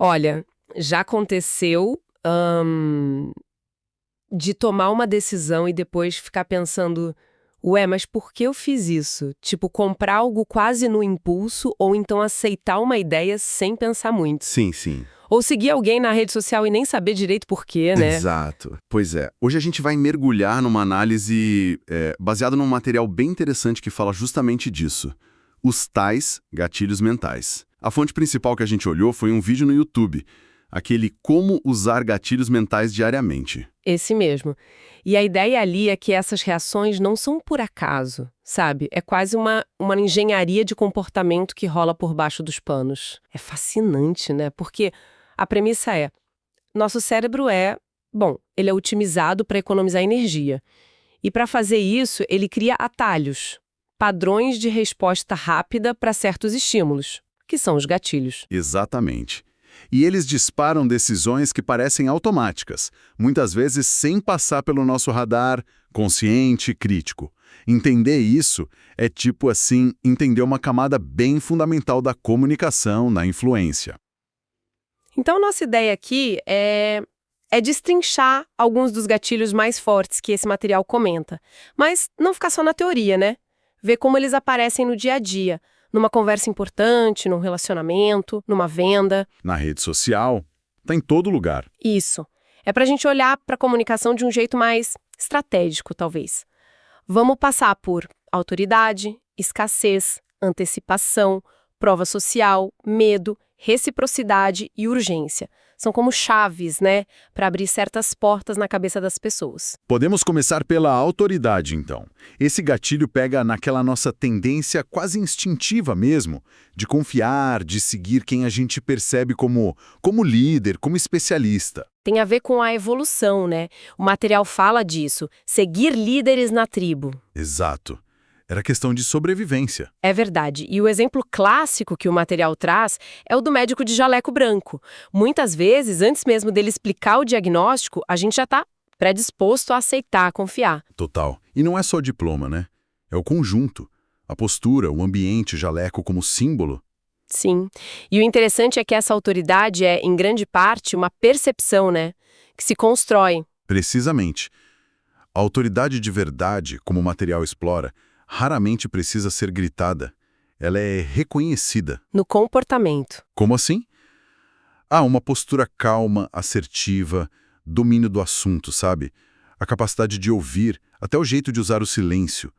Olha, já aconteceu, de tomar uma decisão e depois ficar pensando, ué, mas por que eu fiz isso? Tipo, comprar algo quase no impulso ou então aceitar uma ideia sem pensar muito. Sim, sim. Ou seguir alguém na rede social e nem saber direito por quê, né? Exato. Pois é. Hoje a gente vai mergulhar numa análise baseada num material bem interessante que fala justamente disso. Os tais gatilhos mentais. A fonte principal que a gente olhou foi um vídeo no YouTube, aquele Como Usar Gatilhos Mentais Diariamente. Esse mesmo. E a ideia ali é que essas reações não são por acaso, sabe? É quase uma engenharia de comportamento que rola por baixo dos panos. É fascinante, né? Porque a premissa é, nosso cérebro ele é otimizado para economizar energia. E para fazer isso, ele cria atalhos, padrões de resposta rápida para certos estímulos, que são os gatilhos. Exatamente. E eles disparam decisões que parecem automáticas, muitas vezes sem passar pelo nosso radar consciente e crítico. Entender isso é tipo assim, entender uma camada bem fundamental da comunicação na influência. Então, nossa ideia aqui é destrinchar alguns dos gatilhos mais fortes que esse material comenta. Mas não ficar só na teoria, né? Ver como eles aparecem no dia a dia, numa conversa importante, num relacionamento, numa venda. Na rede social, tá em todo lugar. Isso. É pra gente olhar pra comunicação de um jeito mais estratégico, talvez. Vamos passar por autoridade, escassez, antecipação, prova social, medo, reciprocidade e urgência. São como chaves, né, para abrir certas portas na cabeça das pessoas. Podemos começar pela autoridade, então. Esse gatilho pega naquela nossa tendência quase instintiva mesmo, de confiar, de seguir quem a gente percebe como líder, como especialista. Tem a ver com a evolução, né? O material fala disso, seguir líderes na tribo. Exato. Era questão de sobrevivência. É verdade. E o exemplo clássico que o material traz é o do médico de jaleco branco. Muitas vezes, antes mesmo dele explicar o diagnóstico, a gente já está predisposto a aceitar, a confiar. Total. E não é só o diploma, né? É o conjunto. A postura, o ambiente, o jaleco como símbolo. Sim. E o interessante é que essa autoridade é, em grande parte, uma percepção, né? Que se constrói. Precisamente. A autoridade de verdade, como o material explora, raramente precisa ser gritada. Ela é reconhecida. No comportamento. Como assim? Uma postura calma, assertiva, domínio do assunto, sabe? A capacidade de ouvir, até o jeito de usar o silêncio.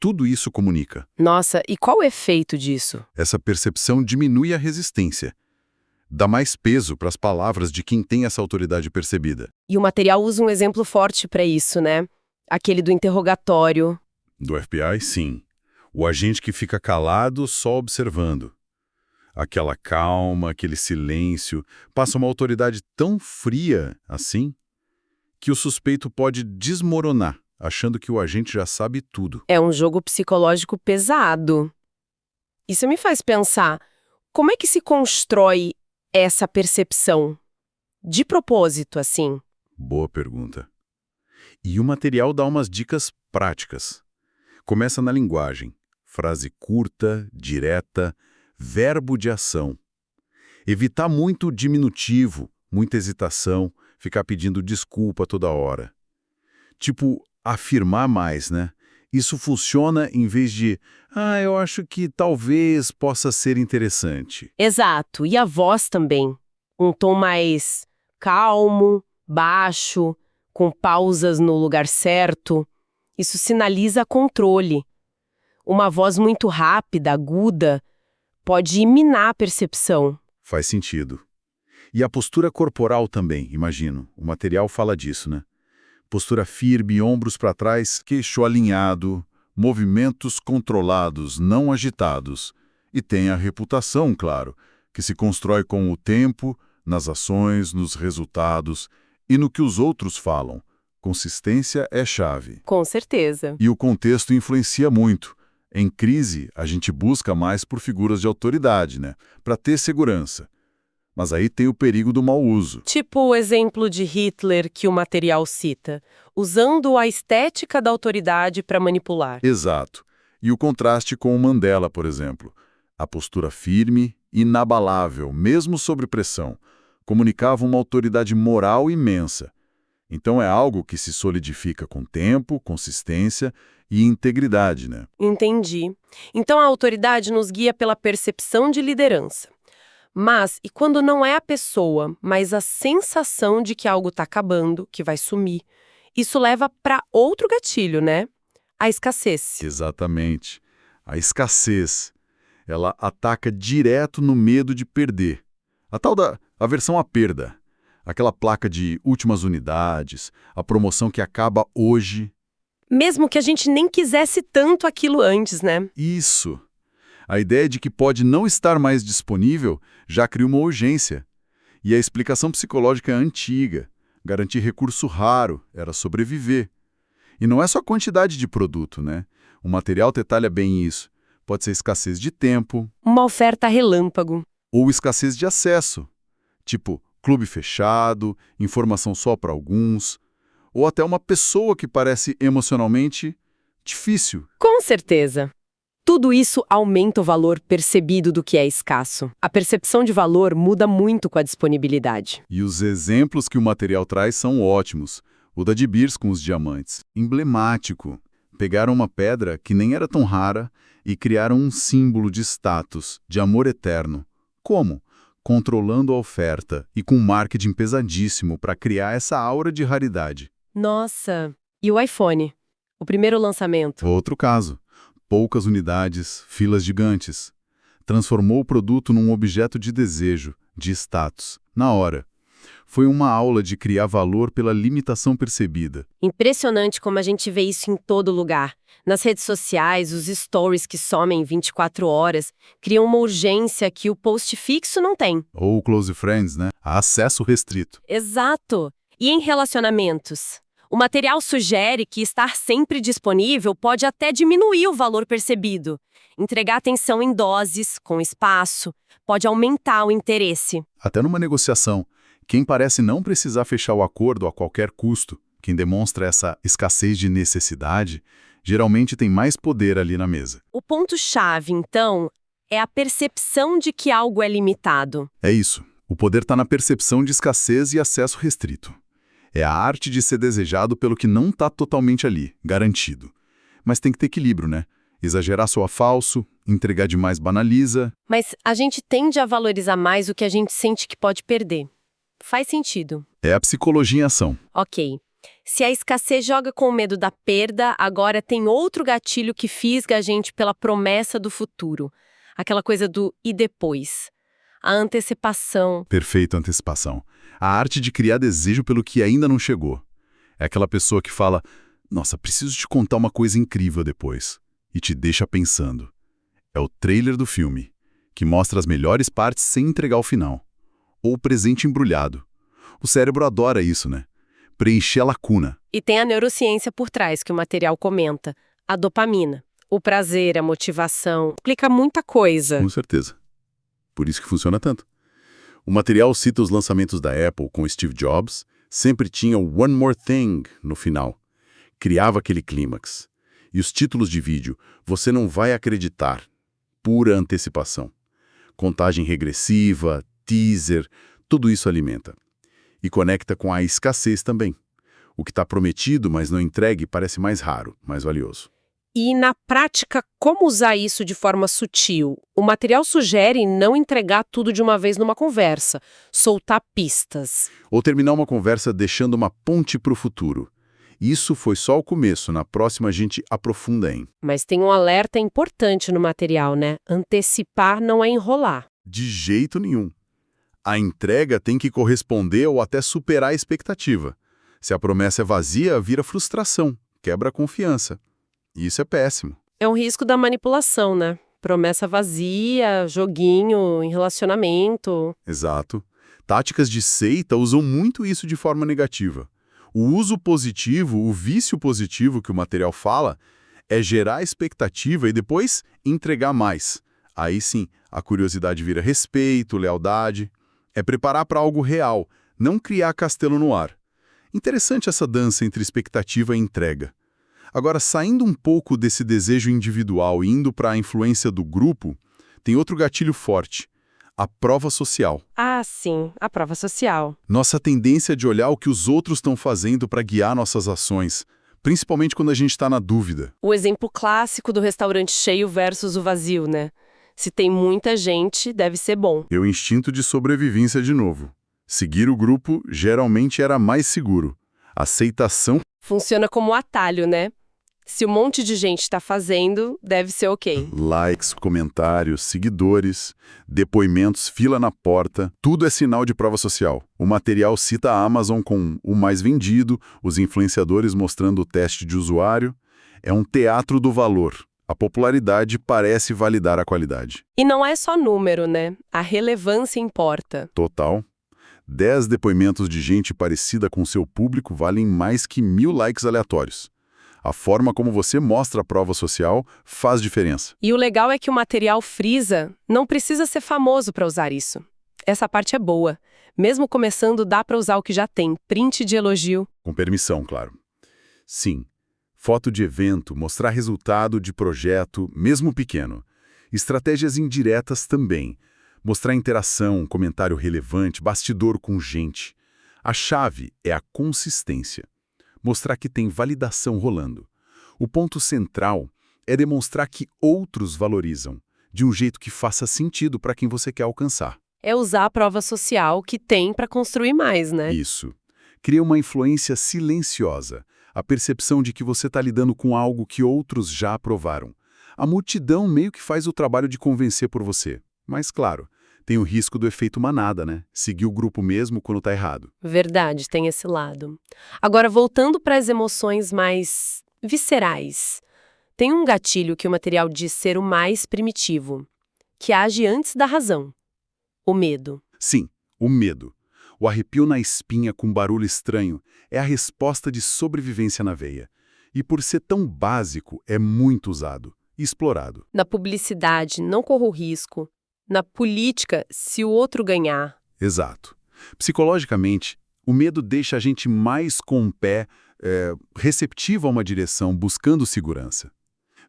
Tudo isso comunica. Nossa, e qual o efeito disso? Essa percepção diminui a resistência. Dá mais peso para as palavras de quem tem essa autoridade percebida. E o material usa um exemplo forte para isso, né? Aquele do interrogatório. Do FBI, sim. O agente que fica calado só observando. Aquela calma, aquele silêncio, passa uma autoridade tão fria assim que o suspeito pode desmoronar, achando que o agente já sabe tudo. É um jogo psicológico pesado. Isso me faz pensar, como é que se constrói essa percepção? De propósito, assim. Boa pergunta. E o material dá umas dicas práticas. Começa na linguagem. Frase curta, direta, verbo de ação. Evitar muito diminutivo, muita hesitação, ficar pedindo desculpa toda hora. Tipo, afirmar mais, né? Isso funciona em vez de, eu acho que talvez possa ser interessante. Exato. E a voz também. Um tom mais calmo, baixo, com pausas no lugar certo. Isso sinaliza controle. Uma voz muito rápida, aguda, pode minar a percepção. Faz sentido. E a postura corporal também, imagino. O material fala disso, né? Postura firme, ombros para trás, queixo alinhado, movimentos controlados, não agitados. E tem a reputação, claro, que se constrói com o tempo, nas ações, nos resultados e no que os outros falam. Consistência é chave. Com certeza. E o contexto influencia muito. Em crise, a gente busca mais por figuras de autoridade, né? Para ter segurança. Mas aí tem o perigo do mau uso. Tipo o exemplo de Hitler que o material cita, usando a estética da autoridade para manipular. Exato. E o contraste com o Mandela, por exemplo. A postura firme, inabalável, mesmo sob pressão. comunicava uma autoridade moral imensa. Então é algo que se solidifica com tempo, consistência e integridade, né? Entendi. Então a autoridade nos guia pela percepção de liderança. Mas, e quando não é a pessoa, mas a sensação de que algo está acabando, que vai sumir? Isso leva para outro gatilho, né? A escassez. Exatamente. A escassez, ela ataca direto no medo de perder. A tal da aversão à perda. Aquela placa de últimas unidades, a promoção que acaba hoje. Mesmo que a gente nem quisesse tanto aquilo antes, né? Isso. A ideia de que pode não estar mais disponível já cria uma urgência. E a explicação psicológica é antiga. Garantir recurso raro era sobreviver. E não é só quantidade de produto, né? O material detalha bem isso. Pode ser escassez de tempo. Uma oferta relâmpago. Ou escassez de acesso. Tipo, clube fechado, informação só para alguns. Ou até uma pessoa que parece emocionalmente difícil. Com certeza. Tudo isso aumenta o valor percebido do que é escasso. A percepção de valor muda muito com a disponibilidade. E os exemplos que o material traz são ótimos. O da De Beers com os diamantes. Emblemático. Pegaram uma pedra que nem era tão rara e criaram um símbolo de status, de amor eterno. Como? Controlando a oferta e com um marketing pesadíssimo para criar essa aura de raridade. Nossa! E o iPhone? O primeiro lançamento? Outro caso. Poucas unidades, filas gigantes. Transformou o produto num objeto de desejo, de status, na hora. Foi uma aula de criar valor pela limitação percebida. Impressionante como a gente vê isso em todo lugar. Nas redes sociais, os stories que somem 24 horas criam uma urgência que o post fixo não tem. Ou close friends, né? A acesso restrito. Exato. E em relacionamentos? O material sugere que estar sempre disponível pode até diminuir o valor percebido. Entregar atenção em doses, com espaço, pode aumentar o interesse. Até numa negociação, quem parece não precisar fechar o acordo a qualquer custo, quem demonstra essa escassez de necessidade, geralmente tem mais poder ali na mesa. O ponto-chave, então, é a percepção de que algo é limitado. É isso. O poder está na percepção de escassez e acesso restrito. É a arte de ser desejado pelo que não está totalmente ali, garantido. Mas tem que ter equilíbrio, né? Exagerar soa falso, entregar demais banaliza. Mas a gente tende a valorizar mais o que a gente sente que pode perder. Faz sentido. É a psicologia em ação. Ok. Se a escassez joga com o medo da perda, agora tem outro gatilho que fisga a gente pela promessa do futuro. Aquela coisa do e depois. A antecipação. Perfeita antecipação. A arte de criar desejo pelo que ainda não chegou. É aquela pessoa que fala, nossa, preciso te contar uma coisa incrível depois. E te deixa pensando. É o trailer do filme, que mostra as melhores partes sem entregar o final. Ou o presente embrulhado. O cérebro adora isso, né? Preencher a lacuna. E tem a neurociência por trás, que o material comenta. A dopamina. O prazer, a motivação. Explica muita coisa. Com certeza. Por isso que funciona tanto. O material cita os lançamentos da Apple com Steve Jobs, sempre tinha o One More Thing no final. Criava aquele clímax. E os títulos de vídeo, você não vai acreditar. Pura antecipação. Contagem regressiva, teaser, tudo isso alimenta. E conecta com a escassez também. O que está prometido, mas não entregue, parece mais raro, mais valioso. E, na prática, como usar isso de forma sutil? O material sugere não entregar tudo de uma vez numa conversa, soltar pistas. Ou terminar uma conversa deixando uma ponte para o futuro. Isso foi só o começo, na próxima a gente aprofunda em. Mas tem um alerta importante no material, né? Antecipar não é enrolar. De jeito nenhum. A entrega tem que corresponder ou até superar a expectativa. Se a promessa é vazia, vira frustração, quebra a confiança. E isso é péssimo. É um risco da manipulação, né? Promessa vazia, joguinho em relacionamento. Exato. Táticas de seita usam muito isso de forma negativa. O uso positivo, o vício positivo que o material fala, é gerar expectativa e depois entregar mais. Aí sim, a curiosidade vira respeito, lealdade. É preparar para algo real, não criar castelo no ar. Interessante essa dança entre expectativa e entrega. Agora, saindo um pouco desse desejo individual e indo para a influência do grupo, tem outro gatilho forte. A prova social. Ah, sim, a prova social. Nossa tendência de olhar o que os outros estão fazendo para guiar nossas ações, principalmente quando a gente está na dúvida. O exemplo clássico do restaurante cheio versus o vazio, né? Se tem muita gente, deve ser bom. E o instinto de sobrevivência de novo. Seguir o grupo geralmente era mais seguro. Aceitação. Funciona como atalho, né? Se um monte de gente está fazendo, deve ser ok. Likes, comentários, seguidores, depoimentos, fila na porta, tudo é sinal de prova social. O material cita a Amazon com o mais vendido, os influenciadores mostrando o teste de usuário. É um teatro do valor. A popularidade parece validar a qualidade. E não é só número, né? A relevância importa. Total. 10 depoimentos de gente parecida com seu público valem mais que 1000 likes aleatórios. A forma como você mostra a prova social faz diferença. E o legal é que o material frisa não precisa ser famoso para usar isso. Essa parte é boa. Mesmo começando, dá para usar o que já tem, print de elogio. Com permissão, claro. Sim, foto de evento, mostrar resultado de projeto, mesmo pequeno. Estratégias indiretas também. Mostrar interação, comentário relevante, bastidor com gente. A chave é a consistência. Mostrar que tem validação rolando. O ponto central é demonstrar que outros valorizam, de um jeito que faça sentido para quem você quer alcançar. É usar a prova social que tem para construir mais, né? Isso. Cria uma influência silenciosa, a percepção de que você está lidando com algo que outros já aprovaram. A multidão meio que faz o trabalho de convencer por você. Mas, claro, tem o risco do efeito manada, né? Seguir o grupo mesmo quando tá errado. Verdade, tem esse lado. Agora, voltando para as emoções mais viscerais, tem um gatilho que o material diz ser o mais primitivo, que age antes da razão: o medo. Sim, o medo. O arrepio na espinha com barulho estranho é a resposta de sobrevivência na veia. E por ser tão básico, é muito usado e explorado. Na publicidade, não corro risco. Na política, se o outro ganhar. Exato. Psicologicamente, o medo deixa a gente mais com o pé receptivo a uma direção, buscando segurança.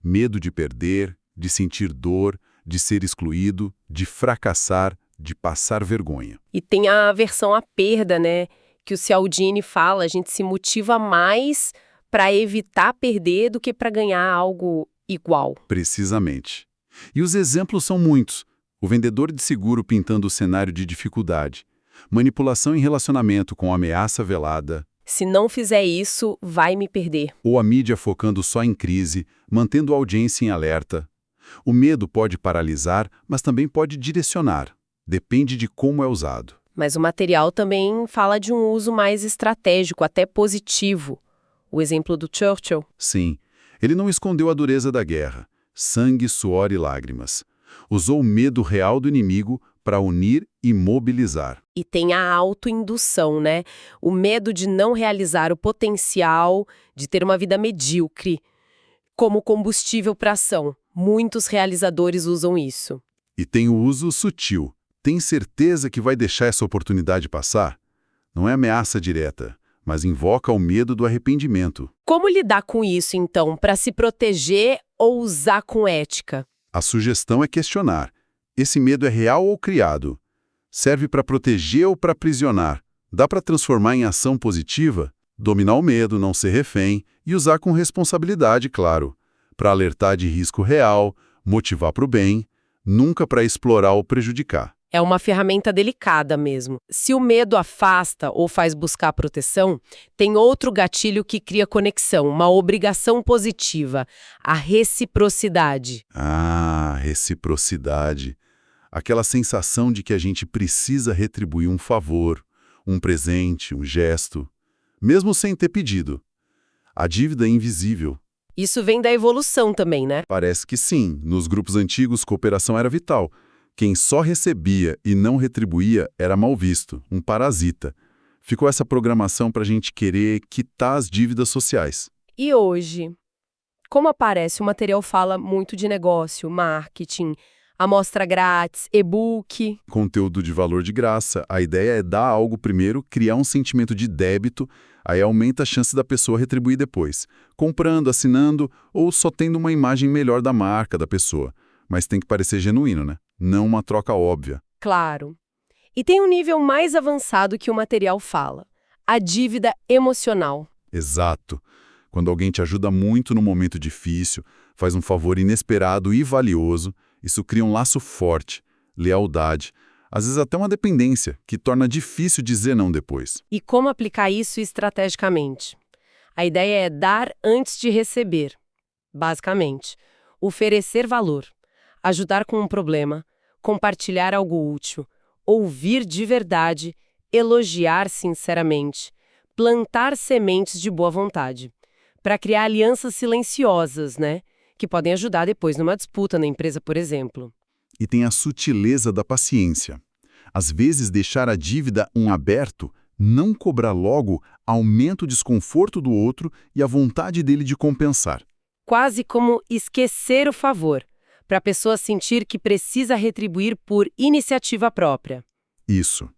Medo de perder, de sentir dor, de ser excluído, de fracassar, de passar vergonha. E tem a aversão à perda, né? Que o Cialdini fala, a gente se motiva mais para evitar perder do que para ganhar algo igual. Precisamente. E os exemplos são muitos. O vendedor de seguro pintando o cenário de dificuldade. Manipulação em relacionamento com ameaça velada. Se não fizer isso, vai me perder. Ou a mídia focando só em crise, mantendo a audiência em alerta. O medo pode paralisar, mas também pode direcionar. Depende de como é usado. Mas o material também fala de um uso mais estratégico, até positivo. O exemplo do Churchill. Sim, ele não escondeu a dureza da guerra. Sangue, suor e lágrimas. Usou o medo real do inimigo para unir e mobilizar. E tem a autoindução, né? O medo de não realizar o potencial, de ter uma vida medíocre, como combustível para ação. Muitos realizadores usam isso. E tem o uso sutil. Tem certeza que vai deixar essa oportunidade passar? Não é ameaça direta, mas invoca o medo do arrependimento. Como lidar com isso, então, para se proteger ou usar com ética? A sugestão é questionar. Esse medo é real ou criado? Serve para proteger ou para aprisionar? Dá para transformar em ação positiva? Dominar o medo, não ser refém e usar com responsabilidade, claro. Para alertar de risco real, motivar para o bem, nunca para explorar ou prejudicar. É uma ferramenta delicada mesmo. Se o medo afasta ou faz buscar proteção, tem outro gatilho que cria conexão, uma obrigação positiva, a reciprocidade. Ah, reciprocidade. Aquela sensação de que a gente precisa retribuir um favor, um presente, um gesto, mesmo sem ter pedido. A dívida é invisível. Isso vem da evolução também, né? Parece que sim. Nos grupos antigos, cooperação era vital. Quem só recebia e não retribuía era mal visto, um parasita. Ficou essa programação para a gente querer quitar as dívidas sociais. E hoje, como aparece, o material fala muito de negócio, marketing, amostra grátis, e-book. Conteúdo de valor de graça. A ideia é dar algo primeiro, criar um sentimento de débito, aí aumenta a chance da pessoa retribuir depois. Comprando, assinando ou só tendo uma imagem melhor da marca, da pessoa. Mas tem que parecer genuíno, né? Não uma troca óbvia. Claro. E tem um nível mais avançado que o material fala: a dívida emocional. Exato. Quando alguém te ajuda muito no momento difícil, faz um favor inesperado e valioso, isso cria um laço forte, lealdade, às vezes até uma dependência, que torna difícil dizer não depois. E como aplicar isso estrategicamente? A ideia é dar antes de receber. Basicamente, oferecer valor, ajudar com um problema, compartilhar algo útil, ouvir de verdade, elogiar sinceramente, plantar sementes de boa vontade, para criar alianças silenciosas, né? Que podem ajudar depois numa disputa na empresa, por exemplo. E tem a sutileza da paciência. Às vezes, deixar a dívida em aberto, não cobrar logo, aumenta o desconforto do outro e a vontade dele de compensar. Quase como esquecer o favor, para a pessoa sentir que precisa retribuir por iniciativa própria. Isso.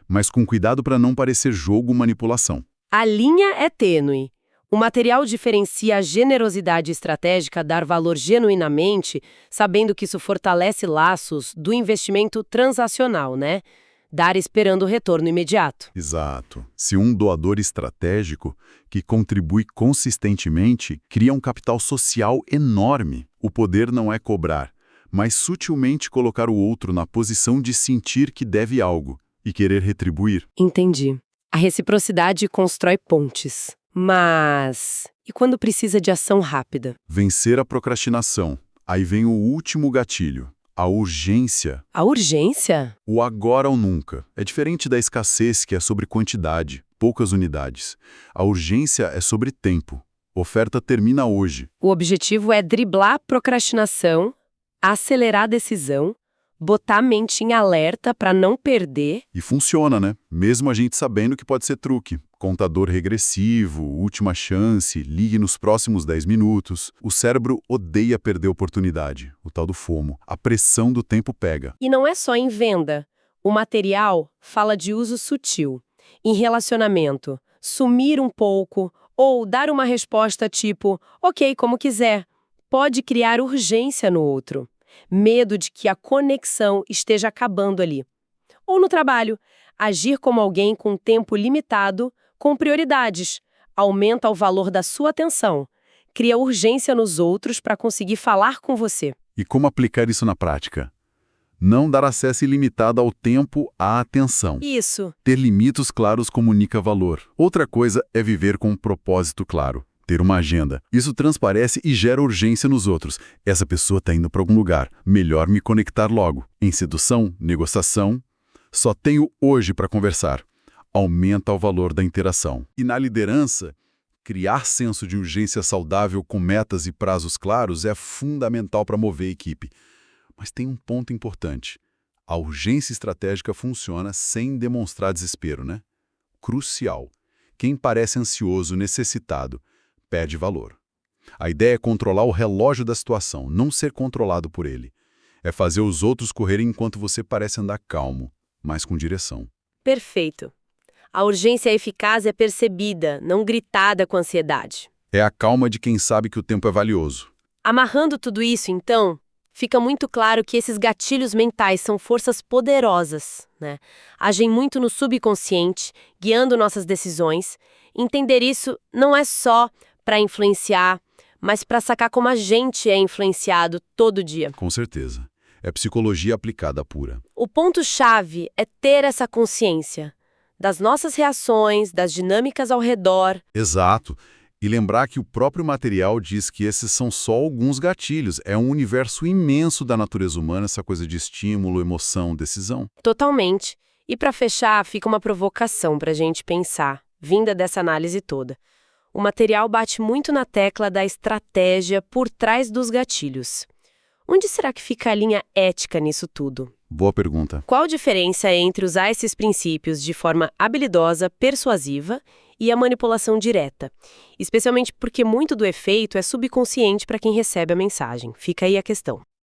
Mas com cuidado para não parecer jogo ou manipulação. A linha é tênue. O material diferencia a generosidade estratégica, dar valor genuinamente, sabendo que isso fortalece laços, do investimento transacional, né? Dar esperando o retorno imediato. Exato. Se um doador estratégico, que contribui consistentemente, cria um capital social enorme. O poder não é cobrar, mas sutilmente colocar o outro na posição de sentir que deve algo e querer retribuir. Entendi. A reciprocidade constrói pontes. Mas e quando precisa de ação rápida? Vencer a procrastinação. Aí vem o último gatilho. A urgência. A urgência? O agora ou nunca. É diferente da escassez, que é sobre quantidade, poucas unidades. A urgência é sobre tempo. Oferta termina hoje. O objetivo é driblar a procrastinação, acelerar a decisão, botar a mente em alerta para não perder. E funciona, né? Mesmo a gente sabendo que pode ser truque. Contador regressivo, última chance, ligue nos próximos 10 minutos. O cérebro odeia perder oportunidade, o tal do FOMO. A pressão do tempo pega. E não é só em venda. O material fala de uso sutil. Em relacionamento, sumir um pouco ou dar uma resposta tipo, ok, como quiser, pode criar urgência no outro. Medo de que a conexão esteja acabando ali. Ou no trabalho, agir como alguém com tempo limitado, com prioridades, aumenta o valor da sua atenção, cria urgência nos outros para conseguir falar com você. E como aplicar isso na prática? Não dar acesso ilimitado ao tempo, à atenção. Isso. Ter limites claros comunica valor. Outra coisa é viver com um propósito claro. Ter uma agenda. Isso transparece e gera urgência nos outros. Essa pessoa está indo para algum lugar. Melhor me conectar logo. Em sedução, negociação, só tenho hoje para conversar. Aumenta o valor da interação. E na liderança, criar senso de urgência saudável com metas e prazos claros é fundamental para mover a equipe. Mas tem um ponto importante. A urgência estratégica funciona sem demonstrar desespero, né? Crucial. Quem parece ansioso, necessitado, perde valor. A ideia é controlar o relógio da situação, não ser controlado por ele. É fazer os outros correrem enquanto você parece andar calmo, mas com direção. Perfeito. A urgência eficaz é percebida, não gritada com ansiedade. É a calma de quem sabe que o tempo é valioso. Amarrando tudo isso, então, fica muito claro que esses gatilhos mentais são forças poderosas, né? Agem muito no subconsciente, guiando nossas decisões. Entender isso não é só para influenciar, mas para sacar como a gente é influenciado todo dia. Com certeza. É psicologia aplicada pura. O ponto-chave é ter essa consciência das nossas reações, das dinâmicas ao redor. Exato. E lembrar que o próprio material diz que esses são só alguns gatilhos. É um universo imenso da natureza humana, essa coisa de estímulo, emoção, decisão. Totalmente. E para fechar, fica uma provocação para a gente pensar, vinda dessa análise toda. O material bate muito na tecla da estratégia por trás dos gatilhos. Onde será que fica a linha ética nisso tudo? Boa pergunta. Qual a diferença entre usar esses princípios de forma habilidosa, persuasiva e a manipulação direta? Especialmente porque muito do efeito é subconsciente para quem recebe a mensagem. Fica aí a questão.